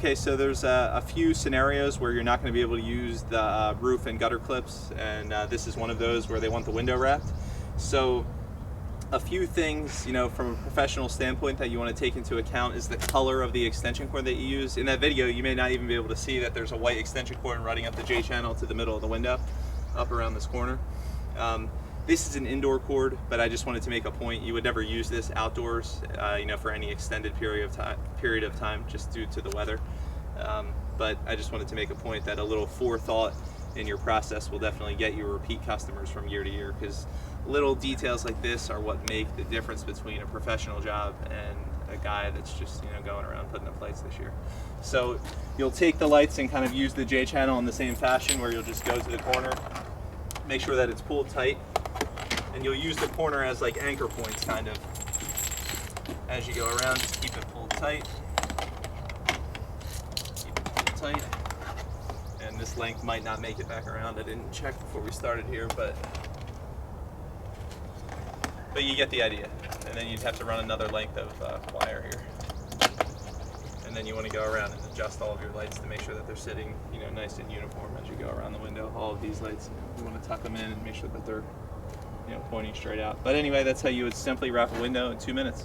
Okay, so there's a few scenarios where you're not going to be able to use the roof and gutter clips, and this is one of those where they want the window wrapped. So a few things, you know, from a professional standpoint that you want to take into account is the color of the extension cord that you use. In that video, you may not even be able to see that there's a white extension cord running up the J channel to the middle of the window, up around this corner. This is an indoor cord, but I just wanted to make a point. You would never use this outdoors, you know, for any extended period of time, just due to the weather. But I just wanted to make a point that a little forethought in your process will definitely get you repeat customers from year to year, because little details like this are what make the difference between a professional job and a guy that's just, you know, going around putting up lights this year. So you'll take the lights and kind of use the J channel in the same fashion, where you'll just go to the corner, make sure that it's pulled tight, and you'll use the corner as like anchor points, kind of. As you go around, just keep it pulled tight. Keep it pulled tight. And this length might not make it back around. I didn't check before we started here, but you get the idea. And then you'd have to run another length of wire here. And then you want to go around and adjust all of your lights to make sure that they're sitting, you know, nice and uniform as you go around the window. All of these lights, you want to tuck them in and make sure that they're, you know, pointing straight out. But anyway, that's how you would simply wrap a window in 2 minutes.